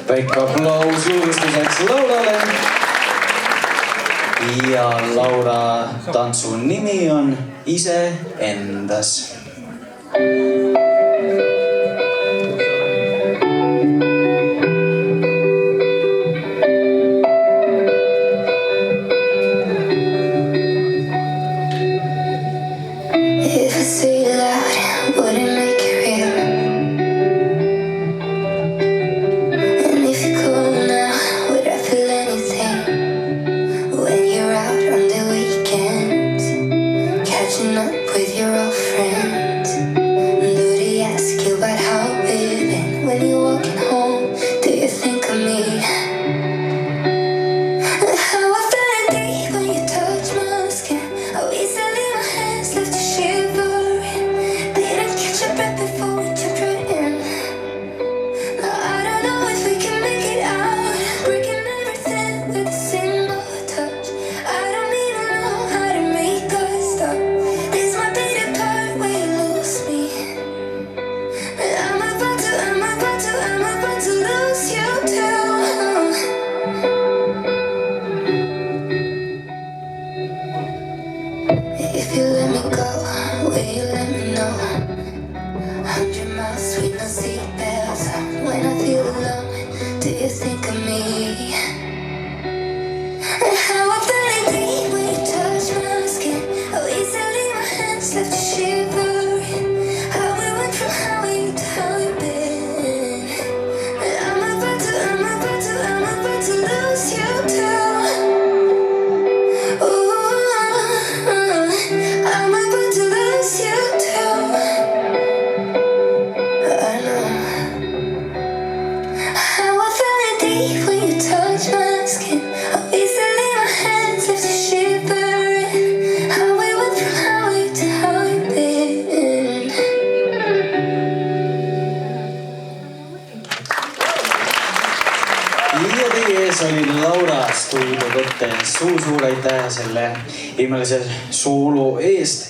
Väike aplaus julgustuseks Laurale. Ja Laura tantsu nimi on Iseendas. If I say it loud, would it make it real? And if you cool now, would I feel anything? When you're out on the weekends, catching up with your old friends, do they ask you about how we've been? When you're walking home, do you think of me? How I felt deep when you touched my skin. How easily my hands left you shivering. Didn't catch your breath before we jumped right in. Now I don't know if we can make it out, breaking everything with a single touch. I don't even know how to make us stop. This might be the part where you lose me. I'm about to lose you too. If you let me go, will you let me know? 100 miles with no seatbelts. When I feel alone, do you think of me? And how I felt deep when you touched my skin. How easily my hands left you shivering. How we went from how we to how we've been. And I'm about to lose you too. Ooh, I'm about to lose you too. I know how I felt deep when you touched my skin. How easily my hands left you shivering. How we went from how we to how we've been. Ja teie ees oli Laura stuudiototte. Suur aitäh selle imelise soolo eest.